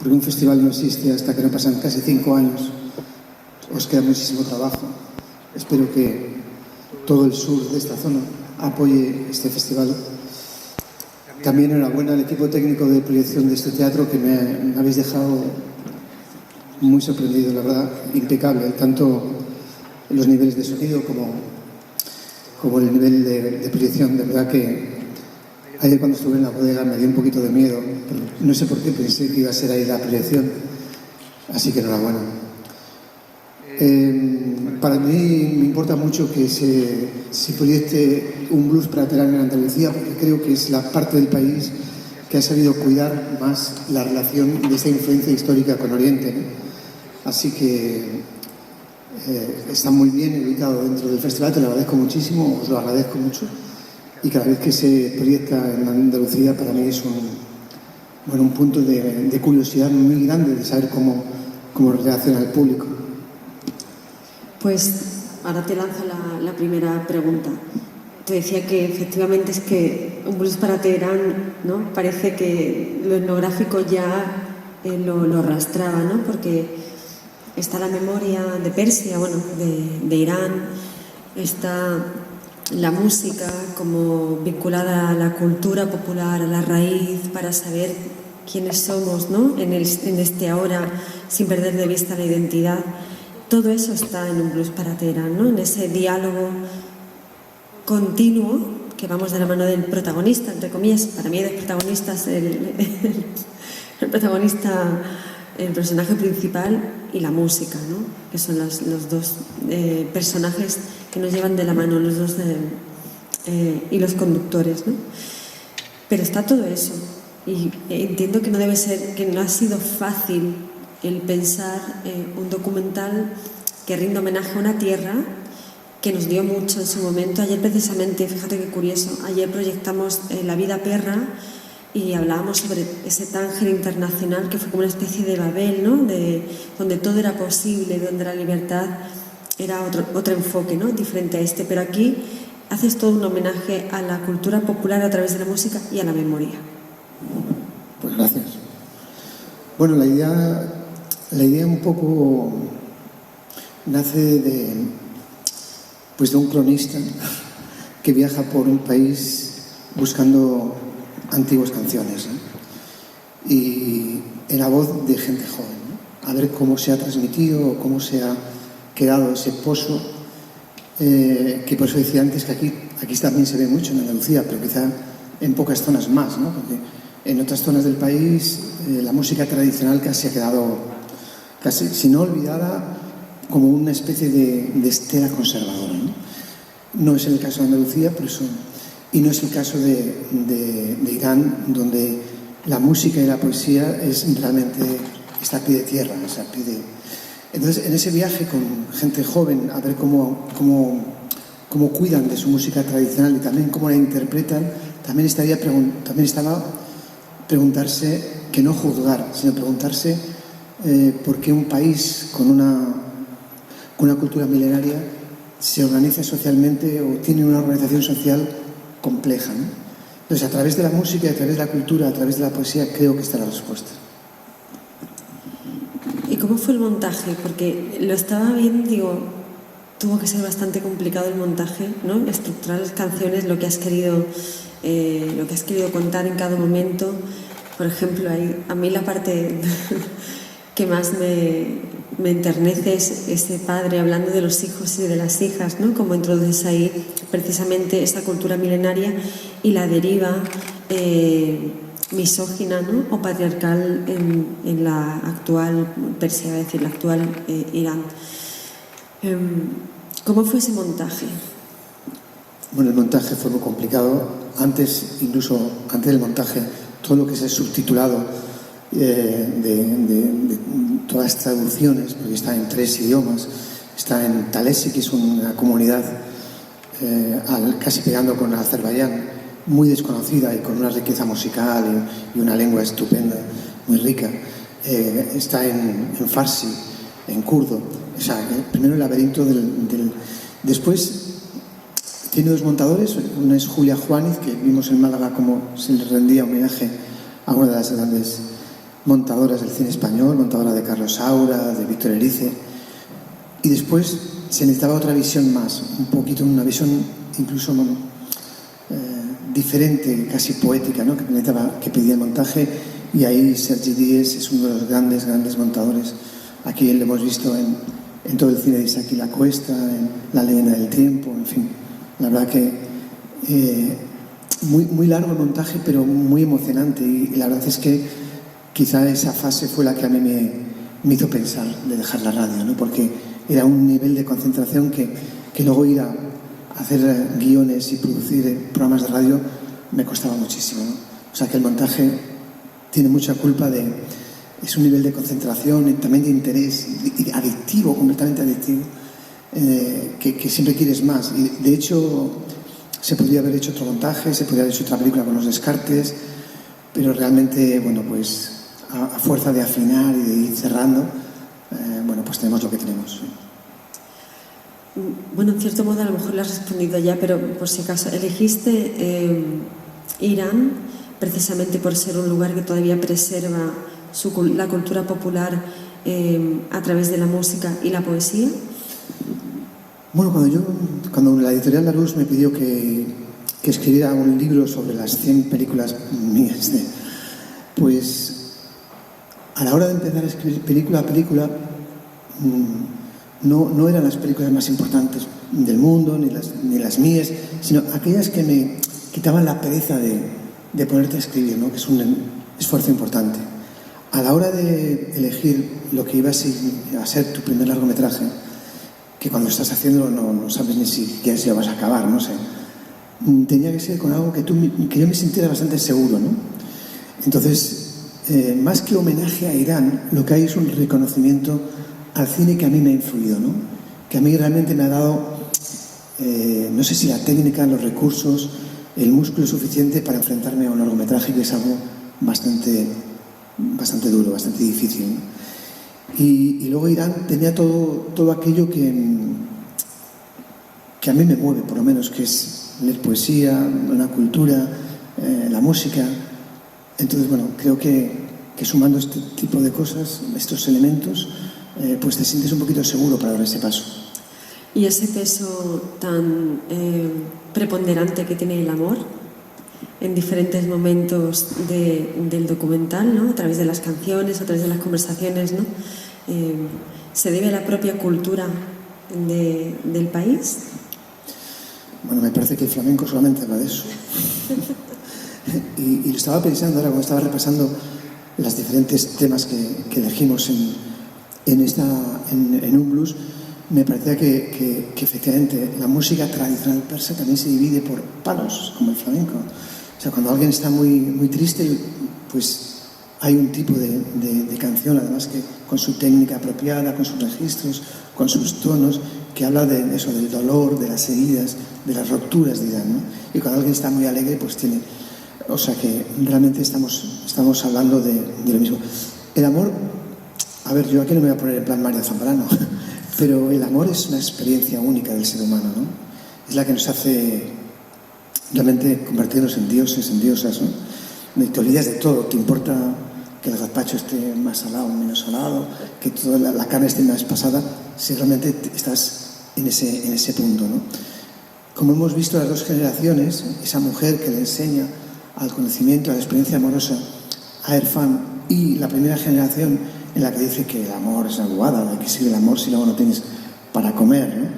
porque un festival no existe hasta que no pasan casi 5 años. Os queda muchísimo trabajo. Espero que todo el sur de esta zona apoye este festival. También enhorabuena al equipo técnico de proyección de este teatro, que me habéis dejado muy sorprendido, la verdad, impecable, tanto los niveles de sonido como el nivel de proyección. De verdad que ayer cuando estuve en la bodega me dio un poquito de miedo, pero no sé por qué, pensé que iba a ser ahí la proyección, así que enhorabuena. Para mí me importa mucho que se proyecte un blues para Terán en Andalucía, porque creo que es la parte del país que ha sabido cuidar más la relación de esta influencia histórica con Oriente, ¿no? Así que está muy bien ubicado dentro del festival, te lo agradezco muchísimo, os lo agradezco mucho, y cada vez que se proyecta en Andalucía para mí es un punto de curiosidad muy grande de saber cómo reacciona el público. Pues ahora te lanzo la primera pregunta. Te decía que efectivamente es que un blues para Teherán, ¿no? Parece que lo etnográfico ya lo arrastraba, ¿no? Porque está la memoria de Persia, bueno, de Irán, está la música como vinculada a la cultura popular, a la raíz, para saber quiénes somos, ¿no? En este ahora, sin perder de vista la identidad. Todo eso está en un blues para Teherán, ¿no? En ese diálogo continuo que vamos de la mano del protagonista, entre comillas. Para mí hay dos protagonistas, el protagonista, el personaje principal y la música, ¿no? Que son los dos personajes que nos llevan de la mano, los dos y los conductores, ¿no? Pero está todo eso, y entiendo que no ha sido fácil el pensar un documental que rinda homenaje a una tierra que nos dio mucho en su momento. Ayer precisamente, fíjate qué curioso, ayer proyectamos La vida perra y hablábamos sobre ese Tánger internacional que fue como una especie de Babel, ¿no? Donde todo era posible, donde la libertad era otro enfoque, ¿no? Diferente a este. Pero aquí haces todo un homenaje a la cultura popular a través de la música y a la memoria. Pues gracias. Bueno, la idea un poco nace de un cronista que viaja por un país buscando antiguas canciones, ¿no? Y en la voz de gente joven, ¿no? A ver cómo se ha transmitido, cómo se ha quedado ese pozo, que por eso decía antes que aquí también se ve mucho en Andalucía, pero quizá en pocas zonas más, ¿no? Porque en otras zonas del país la música tradicional casi ha quedado, casi, si no olvidada, como una especie de estela conservadora, ¿no? No es el caso de Andalucía, por eso, y no es el caso de Irán, donde la música y la poesía está a pie de tierra, Entonces, en ese viaje con gente joven, a ver cómo cuidan de su música tradicional y también cómo la interpretan, también estaba preguntarse, que no juzgar, sino preguntarse por qué un país con una cultura milenaria se organiza socialmente o tiene una organización social compleja, ¿no? Entonces, a través de la música, a través de la cultura, a través de la poesía, creo que está la respuesta. ¿Y cómo fue el montaje? Porque lo estaba viendo, digo, tuvo que ser bastante complicado el montaje, ¿no? Estructurar las canciones, lo que has querido contar en cada momento. Por ejemplo, a mí la parte que más me enternece es ese padre hablando de los hijos y de las hijas, ¿no? Como introduces ahí precisamente esa cultura milenaria y la deriva misógina, ¿no? O patriarcal en la actual Persia, es decir, la actual Irán. ¿Cómo fue ese montaje? Bueno, el montaje fue muy complicado. Incluso antes del montaje, todo lo que se ha subtitulado de todas las traducciones, porque está en 3 idiomas, está en Talesi, que es una comunidad casi pegando con Azerbaiyán, muy desconocida y con una riqueza musical y una lengua estupenda, muy rica. Está en Farsi, en kurdo. O sea, primero el laberinto Después tiene 2 montadores. Una es Julia Juániz, que vimos en Málaga cómo se le rendía homenaje a una de las grandes montadoras del cine español, montadora de Carlos Saura, de Víctor Erice, y después se necesitaba otra visión más, un poquito una visión incluso diferente, casi poética, ¿no? que pedía el montaje, y ahí Sergi Díez es uno de los grandes montadores. Aquí lo hemos visto en todo el cine de Isaac y la Cuesta, en La leyenda del tiempo, en fin. La verdad que muy largo el montaje, pero muy emocionante, y la verdad es que quizá esa fase fue la que a mí me hizo pensar de dejar la radio, ¿no? Porque era un nivel de concentración que luego ir a hacer guiones y producir programas de radio me costaba muchísimo, ¿no? O sea que el montaje tiene mucha culpa es un nivel de concentración y también de interés, y adictivo, completamente adictivo, que siempre quieres más. Y de hecho se podría haber hecho otro montaje, se podría haber hecho otra película con Los Descartes, pero realmente, bueno, pues a fuerza de afinar y de ir cerrando, bueno, pues tenemos lo que tenemos. Bueno, en cierto modo a lo mejor lo has respondido ya, pero por si acaso, elegiste Irán precisamente por ser un lugar que todavía preserva la cultura popular a través de la música y la poesía. Bueno, cuando la editorial Larousse me pidió que escribiera un libro sobre las 100 películas mías, pues a la hora de empezar a escribir película a película, no eran las películas más importantes del mundo, ni las mías, sino aquellas que me quitaban la pereza de ponerte a escribir, ¿no? Que es un esfuerzo importante. A la hora de elegir lo que iba a ser tu primer largometraje, que cuando estás haciéndolo no sabes ni siquiera si lo vas a acabar, no sé, tenía que ser con algo que yo me sintiera bastante seguro, ¿no? Entonces, más que homenaje a Irán, lo que hay es un reconocimiento al cine que a mí me ha influido, ¿no? Que a mí realmente me ha dado, no sé si la técnica, los recursos, el músculo suficiente para enfrentarme a un largometraje, que es algo bastante duro, bastante difícil, ¿no? Y luego Irán tenía todo aquello que a mí me mueve, por lo menos, que es leer poesía, la cultura, la música. Entonces, bueno, creo que sumando este tipo de cosas, estos elementos, pues te sientes un poquito seguro para dar ese paso. Y ese peso tan preponderante que tiene el amor en diferentes momentos del documental, ¿no? A través de las canciones, a través de las conversaciones, ¿no? ¿Se debe a la propia cultura del país? Bueno, me parece que el flamenco solamente habla de eso. y lo estaba pensando ahora cuando estaba repasando los diferentes temas que elegimos en un blues. Me parecía que efectivamente la música tradicional persa también se divide por palos, como el flamenco. O sea, cuando alguien está muy triste, pues hay un tipo de canción, además, que con su técnica apropiada, con sus registros, con sus tonos, que habla de eso, del dolor, de las heridas, de las rupturas, dirán, ¿no? Y cuando alguien está muy alegre, pues tiene... O sea que realmente estamos hablando de lo mismo. El amor... A ver, yo aquí no me voy a poner en plan María Zambrano, pero el amor es una experiencia única del ser humano, ¿no? Es la que nos hace realmente convertirnos en dioses, en diosas, ¿no? Te olvidas de todo, te importa que el gazpacho esté más salado o menos salado, que toda la carne esté más pasada, si realmente estás en ese punto, ¿no? Como hemos visto las dos generaciones, esa mujer que le enseña al conocimiento, a la experiencia amorosa a Irfan, y la primera generación en la que dice que el amor es aguada, de que sirve el amor si luego no tienes para comer, ¿no?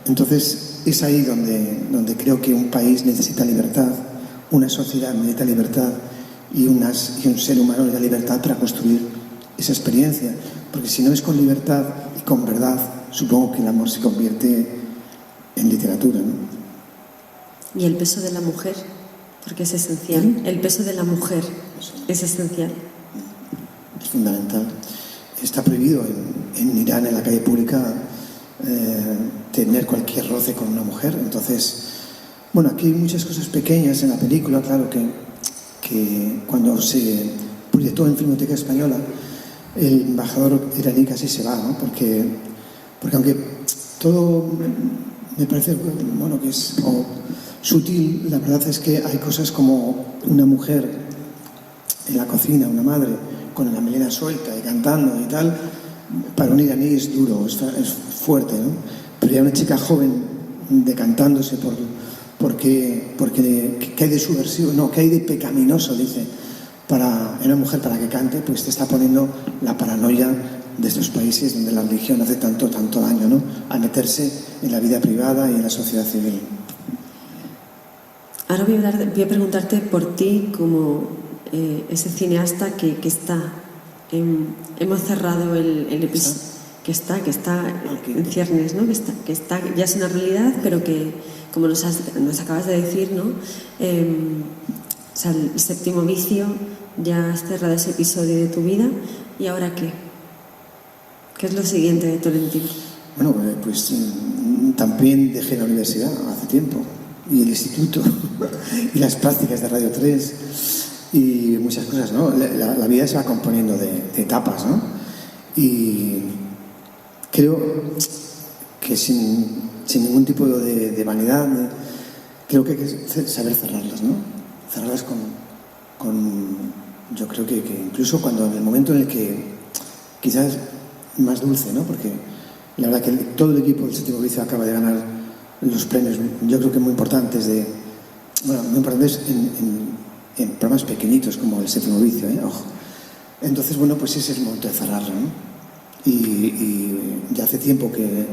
Entonces es ahí donde creo que un país necesita libertad, una sociedad necesita libertad y un ser humano necesita libertad para construir esa experiencia, porque si no es con libertad y con verdad, supongo que el amor se convierte en literatura, ¿no? Y el peso de la mujer, porque es esencial. El peso de la mujer es esencial. Es fundamental. Está prohibido en Irán, en la calle pública, tener cualquier roce con una mujer. Entonces, bueno, aquí hay muchas cosas pequeñas en la película, claro, que cuando se proyectó en Filmoteca Española, el embajador iraní casi se va, ¿no? Porque aunque todo me parece, bueno, que es sutil, la verdad es que hay cosas como una mujer en la cocina, una madre, con la melena suelta y cantando y tal, para un iraní es duro, es fuerte, ¿no? Pero ya una chica joven decantándose porque ¿qué hay de subversivo? No, ¿qué hay de pecaminoso? Dice, para una mujer para que cante, pues te está poniendo la paranoia de estos países donde la religión hace tanto daño, ¿no? A meterse en la vida privada y en la sociedad civil. Ahora voy a preguntarte por ti como ese cineasta que está. Hemos cerrado el episodio. Que está en ciernes, ¿no? Que está, ya es una realidad, pero que, como nos acabas de decir, ¿no? O sea, el séptimo vicio, ya has cerrado ese episodio de tu vida, ¿y ahora qué? ¿Qué es lo siguiente de Tolentino? Bueno, pues también dejé la universidad hace tiempo, y el instituto, y las prácticas de Radio 3, y muchas cosas, ¿no? La vida se va componiendo de etapas, ¿no? Y creo que sin ningún tipo de vanidad, creo que hay que saber cerrarlas, ¿no? Cerrarlas yo creo que incluso cuando en el momento en el que quizás más dulce, ¿no? Porque la verdad que todo el equipo del séptimo vicio acaba de ganar los premios, yo creo que muy importantes muy importantes en programas pequeñitos como el séptimo vicio, ojo. Entonces, bueno, pues ese es el momento de cerrarlo, ¿no? Y ya hace tiempo que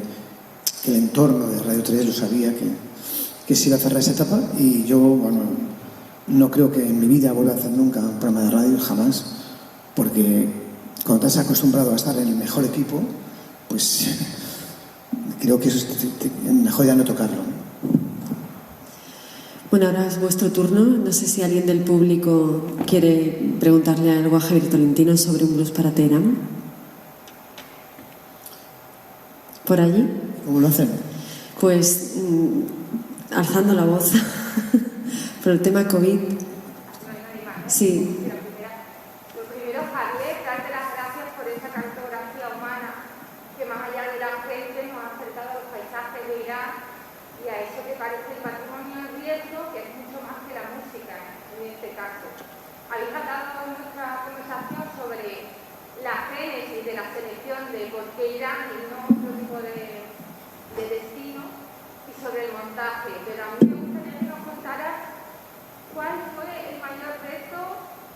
el entorno de Radio 3 lo sabía, que se iba a cerrar esa etapa, y yo, bueno, no creo que en mi vida vuelva a hacer nunca un programa de radio, jamás, porque cuando te has acostumbrado a estar en el mejor equipo, pues creo que eso es mejor ya no tocarlo. Bueno, ahora es vuestro turno. No sé si alguien del público quiere preguntarle algo a Javier Tolentino sobre un blues para Teherán. ¿Por allí? ¿Cómo lo hacen? Pues alzando la voz por el tema COVID. Sí. Lo primero, Javier, darte las gracias por esa cartografía humana que más allá de la gente nos ha acercado a los paisajes de Irán y a eso que parece el patrimonio en riesgo, que es mucho más que la música en este caso. Habéis hablado en nuestra conversación sobre la génesis de la selección de por qué Irán y no otro tipo de destino, y sobre el montaje. Pero a mí me gustaría que nos contaras cuál fue el mayor reto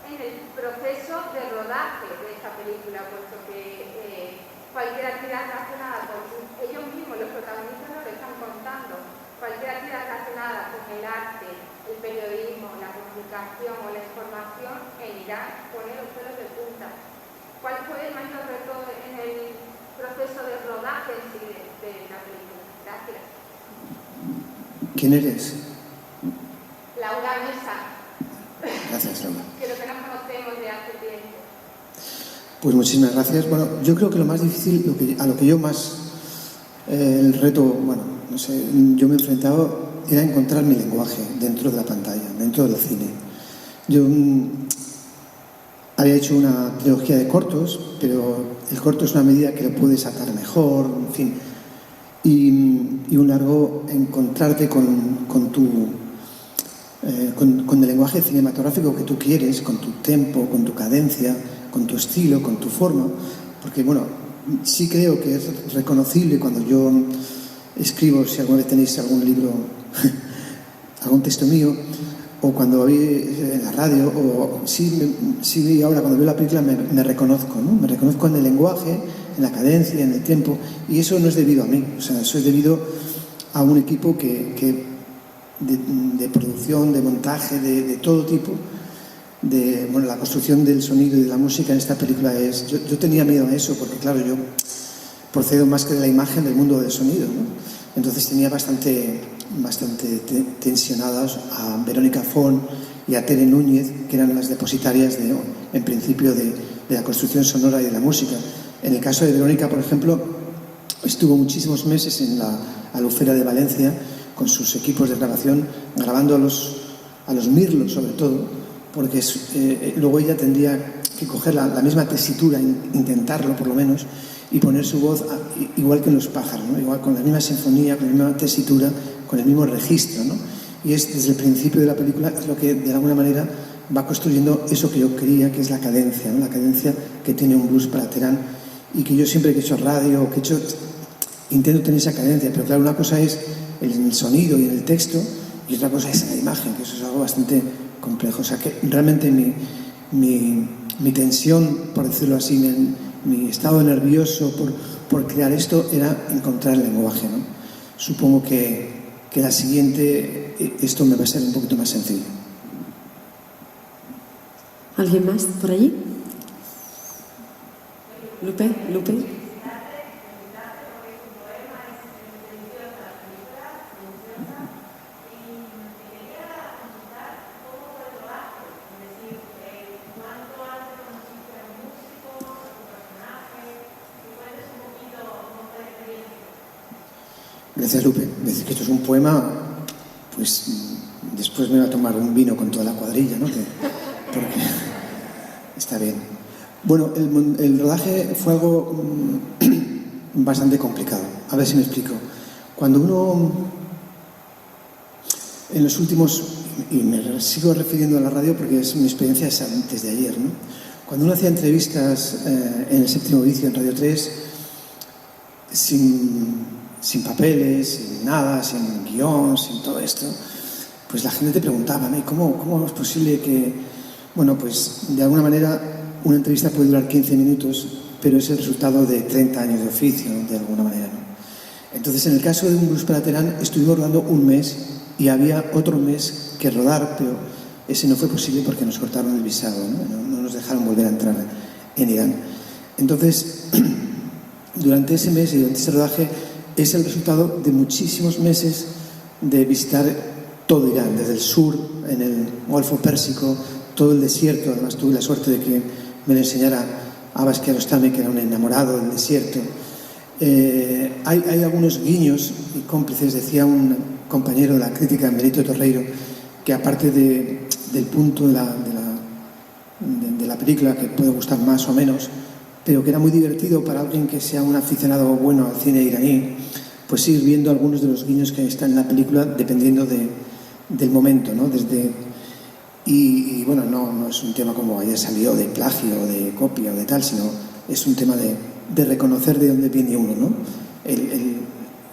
en el proceso de rodaje de esta película, puesto que cualquier actividad relacionada con ellos mismos, los protagonistas nos lo están contando, cualquier actividad relacionada con el arte, el periodismo, la comunicación o la información en Irán pone los pelos de punta. ¿Cuál fue el mayor reto en el proceso de rodaje de la película? Gracias. ¿Quién eres? Laura Mesa. Gracias, Laura. Creo que nos conocemos de hace tiempo. Pues muchísimas gracias. Bueno, yo creo que lo más difícil, a lo que yo más, el reto, bueno, no sé, yo me he enfrentado era encontrar mi lenguaje dentro de la pantalla, dentro del cine. Yo había hecho una trilogía de cortos, pero el corto es una medida que lo puedes atar mejor, en fin. Y un largo, encontrarte con el lenguaje cinematográfico que tú quieres, con tu tempo, con tu cadencia, con tu estilo, con tu forma. Porque, bueno, sí creo que es reconocible cuando yo escribo, si alguna vez tenéis algún libro, algún texto mío, o cuando vi en la radio, o sí ahora cuando veo la película me reconozco, ¿no? Me reconozco en el lenguaje, en la cadencia, en el tiempo, y eso no es debido a mí, o sea, eso es debido a un equipo de producción, de montaje, de todo tipo, bueno, la construcción del sonido y de la música en esta película es... Yo tenía miedo a eso, porque claro, yo procedo más que de la imagen del mundo del sonido, ¿no? Entonces tenía bastante tensionadas a Verónica Fon y a Tere Núñez, que eran las depositarias en principio de la construcción sonora y de la música. En el caso de Verónica, por ejemplo, estuvo muchísimos meses en la Albufera de Valencia con sus equipos de grabación, grabando a los mirlos sobre todo, porque luego ella tendría que coger la misma tesitura, intentarlo por lo menos, y poner su voz igual que en los pájaros, ¿no? Igual con la misma sinfonía, con la misma tesitura, con el mismo registro, ¿no? Y es desde el principio de la película es lo que de alguna manera va construyendo eso que yo quería, que es la cadencia, ¿no? La cadencia que tiene un blues para Terán, y que yo siempre que he hecho radio, intento tener esa cadencia, pero claro, una cosa es el sonido y el texto, y otra cosa es la imagen, que eso es algo bastante complejo. O sea, que realmente mi tensión, por decirlo así, mi estado nervioso por crear esto era encontrar el lenguaje, ¿no? Supongo que la siguiente, esto me va a ser un poquito más sencillo. ¿Alguien más por allí? Lupe. Gracias, Lupe. Decir que esto es un poema, pues después me voy a tomar un vino con toda la cuadrilla, ¿no? Porque está bien. Bueno, el rodaje fue algo bastante complicado. A ver si me explico. Cuando uno, en los últimos, y me sigo refiriendo a la radio porque es mi experiencia es antes de ayer, ¿no? Cuando uno hacía entrevistas en el Séptimo Vicio en Radio 3, sin papeles, sin nada, sin guión, sin todo esto, pues la gente te preguntaba, ¿no? ¿Cómo es posible que, bueno, pues de alguna manera una entrevista puede durar 15 minutos, pero es el resultado de 30 años de oficio, ¿no? De alguna manera, ¿no? Entonces, en el caso de Un blues para Terán, estuvimos rodando un mes y había otro mes que rodar, pero ese no fue posible porque nos cortaron el visado, ¿no? No nos dejaron volver a entrar en Irán. Entonces, durante ese mes y durante ese rodaje, es el resultado de muchísimos meses de visitar todo Irán, desde el sur, en el Golfo Pérsico, todo el desierto. Además tuve la suerte de que me lo enseñara Abbas Kiarostami, que era un enamorado del desierto. Hay algunos guiños y cómplices, decía un compañero de la crítica, Melito Torreiro, que aparte del punto de la película, que puede gustar más o menos, pero que era muy divertido para alguien que sea un aficionado bueno al cine iraní, pues ir viendo algunos de los guiños que están en la película dependiendo del momento, ¿no? Y bueno, no es un tema como haya salido de plagio o de copia o de tal, sino es un tema de reconocer de dónde viene uno, ¿no?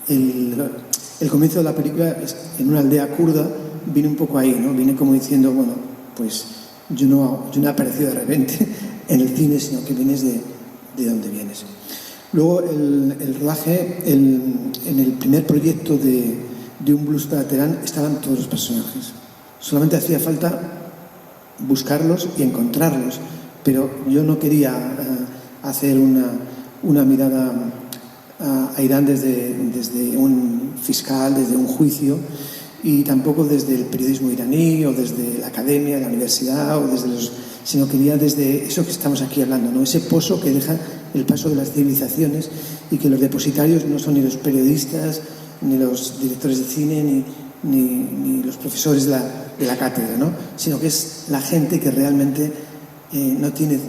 El comienzo de la película es en una aldea kurda, viene un poco ahí, ¿no? Viene como diciendo, bueno, pues yo no he aparecido de repente en el cine, sino que vienes de dónde vienes. Luego el rodaje, en el primer proyecto de Un blues para Terán estaban todos los personajes. Solamente hacía falta buscarlos y encontrarlos, pero yo no quería hacer una mirada a Irán desde un fiscal, desde un juicio, y tampoco desde el periodismo iraní o desde la academia, la universidad, sino quería desde eso que estamos aquí hablando, ¿no? Ese pozo que deja el paso de las civilizaciones y que los depositarios no son ni los periodistas, ni los directores de cine, ni los profesores de la cátedra, ¿no? Sino que es la gente que realmente no tiene,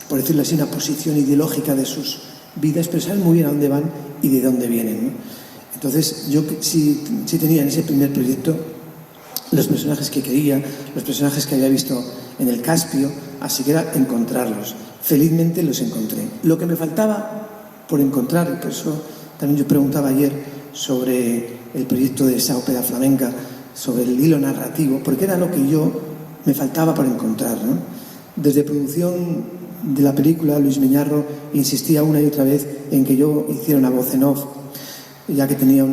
por decirlo así, una posición ideológica de sus vidas, pero saben muy bien a dónde van y de dónde vienen, ¿no? Entonces yo sí tenía en ese primer proyecto los personajes que quería, los personajes que había visto en el Caspio, así que era encontrarlos. Felizmente los encontré. Lo que me faltaba por encontrar, y por eso también yo preguntaba ayer sobre el proyecto de esa ópera flamenca, sobre el hilo narrativo, porque era lo que me faltaba por encontrar, ¿no? Desde producción de la película, Luis Miñarro insistía una y otra vez en que yo hiciera una voz en off, ya que tenía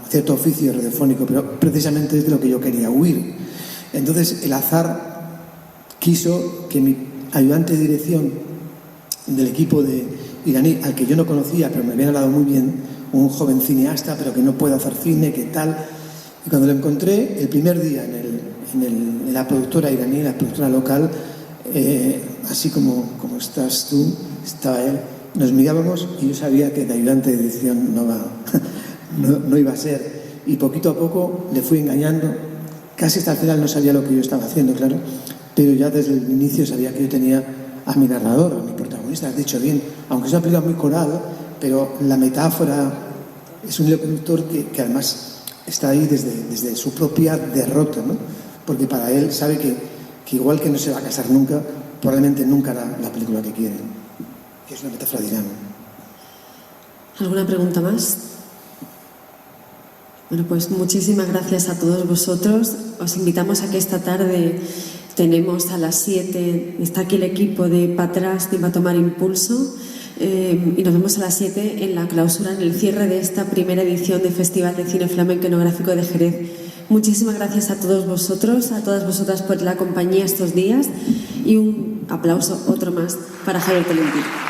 cierto oficio radiofónico, pero precisamente es de lo que yo quería huir. Entonces el azar quiso que mi ayudante de dirección del equipo de iraní, al que yo no conocía, pero me habían hablado muy bien, un joven cineasta, pero que no puede hacer cine, que tal. Y cuando lo encontré, el primer día en la productora iraní, la productora local, así como estás tú, estaba él, nos mirábamos y yo sabía que de ayudante de dirección no iba a ser. Y poquito a poco le fui engañando. Casi hasta el final no sabía lo que yo estaba haciendo, claro, pero ya desde el inicio sabía que yo tenía a mi narrador, a mi protagonista, has dicho bien, aunque es una película muy coral, pero la metáfora es un hilo conductor que además está ahí desde su propia derrota, ¿no? Porque para él sabe que que igual que no se va a casar nunca, probablemente nunca hará la película que quiere, que es una metáfora de Irán. ¿Alguna pregunta más? Bueno, pues muchísimas gracias a todos vosotros. Os invitamos a que esta tarde tenemos a las 7, está aquí el equipo de Patrás y va a tomar impulso, y nos vemos a las 7 en la clausura, en el cierre de esta primera edición del Festival de Cine Flamenco Etnográfico de Jerez. Muchísimas gracias a todos vosotros, a todas vosotras por la compañía estos días, y un aplauso, otro más, para Javier Tolentino.